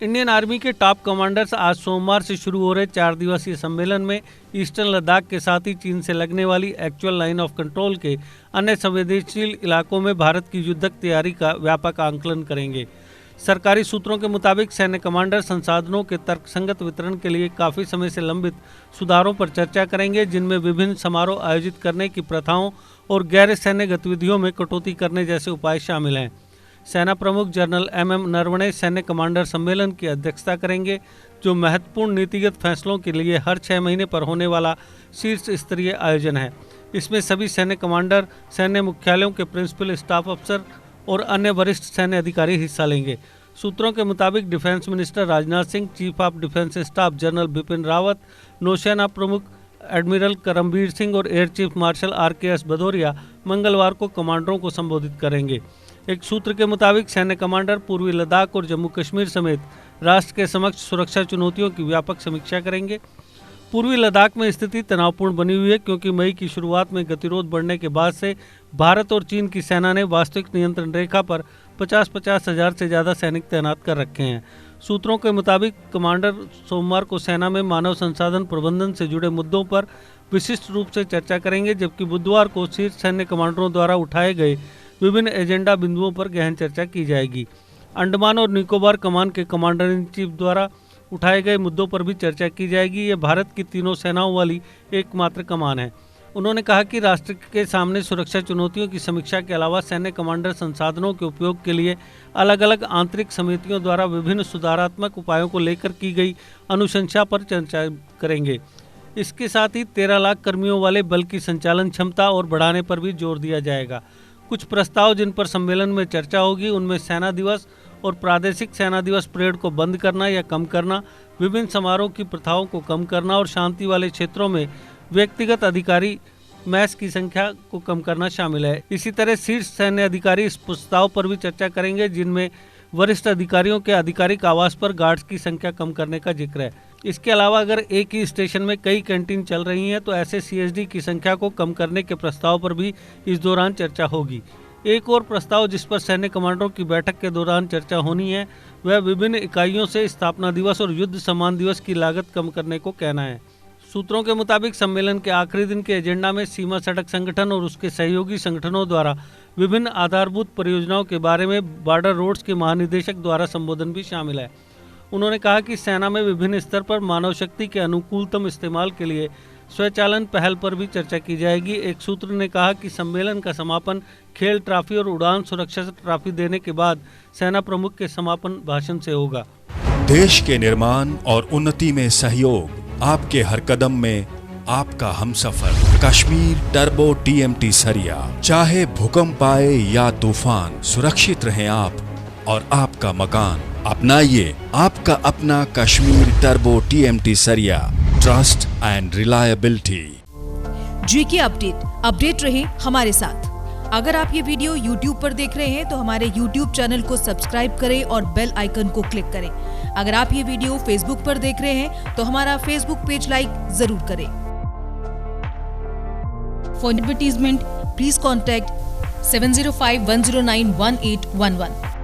Indian army के top commanders आज सोमवार से शुरू हो रहे 4 दिवसीय सम्मेलन में ईस्टर्न लद्दाख के साथ ही चीन से लगने वाली एक्चुअल लाइन ऑफ कंट्रोल के अन्य संवेदनशील इलाकों में भारत की युद्धक तैयारी का व्यापक आकलन करेंगे। सरकारी सूत्रों के मुताबिक सैन्य कमांडर संसाधनों के तर्कसंगत वितरण के लिए काफ़ी समय से लंबित सुधारों पर चर्चा करेंगे, जिनमें विभिन्न समारोह आयोजित करने की प्रथाओं और गैर सैन्य गतिविधियों में कटौती करने जैसे उपाय शामिल हैं। सेना प्रमुख जनरल एम नरवणे सैन्य कमांडर सम्मेलन की अध्यक्षता करेंगे, जो महत्वपूर्ण नीतिगत फैसलों के लिए हर 6 महीने पर होने वाला शीर्ष स्तरीय आयोजन है। इसमें सभी सैन्य कमांडर, सैन्य मुख्यालयों के प्रिंसिपल स्टाफ अफसर और अन्य वरिष्ठ सैन्य अधिकारी हिस्सा लेंगे। सूत्रों के मुताबिक defence minister Rajnath Singh, chief of defence staff general Bipin Rawat, नौसेना प्रमुख एडमिरल करमबीर सिंह और air chief marshal RKS Bhadauria मंगलवार को कमांडरों को संबोधित करेंगे। एक सूत्र के मुताबिक सैन्य कमांडर पूर्वी लद्दाख और जम्मू कश्मीर समेत राष्ट्र के समक्ष सुरक्षा चुनौतियों की व्यापक समीक्षा करेंगे। पूर्वी लद्दाख में स्थिति तनावपूर्ण बनी हुई है, क्योंकि मई की शुरुआत में गतिरोध बढ़ने के बाद से भारत और चीन की सेना ने वास्तविक नियंत्रण रेखा पर 50-50 हज़ार से ज़्यादा सैनिक तैनात कर रखे हैं। सूत्रों के मुताबिक कमांडर सोमवार को सेना में मानव संसाधन प्रबंधन से जुड़े मुद्दों पर विशिष्ट रूप से चर्चा करेंगे, जबकि बुधवार को शीर्ष सैन्य कमांडरों द्वारा उठाए गए विभिन्न एजेंडा बिंदुओं पर गहन चर्चा की जाएगी। अंडमान और निकोबार कमान के कमांडर इन चीफ द्वारा उठाए गए मुद्दों पर भी चर्चा की जाएगी। ये भारत की तीनों सेनाओं वाली एकमात्र कमान है। उन्होंने कहा कि राष्ट्र के सामने सुरक्षा चुनौतियों की समीक्षा के अलावा सैन्य कमांडर संसाधनों के उपयोग के लिए अलग अलग आंतरिक समितियों द्वारा विभिन्न सुधारात्मक उपायों को लेकर की गई अनुशंसा पर चर्चा करेंगे। इसके साथ ही 13 लाख कर्मियों वाले बल की संचालन क्षमता और बढ़ाने पर भी जोर दिया जाएगा। कुछ प्रस्ताव जिन पर सम्मेलन में चर्चा होगी, उनमें सेना दिवस और प्रादेशिक सेना दिवस परेड को बंद करना या कम करना, विभिन्न समारोह की प्रथाओं को कम करना और शांति वाले क्षेत्रों में व्यक्तिगत अधिकारी मैच की संख्या को कम करना शामिल है। इसी तरह शीर्ष सैन्य अधिकारी इस प्रस्ताव पर भी चर्चा करेंगे, जिनमें वरिष्ठ अधिकारियों के आधिकारिक आवास पर गार्ड्स की संख्या कम करने का जिक्र है। इसके अलावा अगर एक ही स्टेशन में कई कैंटीन चल रही हैं, तो ऐसे CSD की संख्या को कम करने के प्रस्ताव पर भी इस दौरान चर्चा होगी। एक और प्रस्ताव जिस पर सैन्य कमांडरों की बैठक के दौरान चर्चा होनी है, वह विभिन्न इकाइयों से स्थापना दिवस और युद्ध सम्मान दिवस की लागत कम करने को कहना है। सूत्रों के मुताबिक सम्मेलन के आखिरी दिन के एजेंडा में सीमा सड़क संगठन और उसके सहयोगी संगठनों द्वारा विभिन्न आधारभूत परियोजनाओं के बारे में बॉर्डर रोड्स के महानिदेशक द्वारा संबोधन भी शामिल है। उन्होंने कहा कि सेना में विभिन्न स्तर पर मानव शक्ति के अनुकूलतम इस्तेमाल के लिए स्वचालन पहल पर भी चर्चा की जाएगी। एक सूत्र ने कहा कि सम्मेलन का समापन खेल ट्रॉफी और उड़ान सुरक्षा ट्रॉफी देने के बाद सेना प्रमुख के समापन भाषण से होगा। देश के निर्माण और उन्नति में सहयोग, आपके हर कदम में आपका हमसफर। कश्मीर टर्बो TMT सरिया, चाहे भूकंप आए या तूफान, सुरक्षित रहें आप और आपका मकान। अपनाइए आपका अपना कश्मीर टर्बो TMT सरिया, trust and reliability. GK update रहे हमारे साथ। अगर आप ये वीडियो YouTube पर देख रहे हैं तो हमारे YouTube चैनल को सब्सक्राइब करें और बेल आइकन को क्लिक करें। अगर आप ये वीडियो Facebook पर देख रहे हैं तो हमारा Facebook पेज लाइक जरूर करें। For advertisement please contact 7051091811।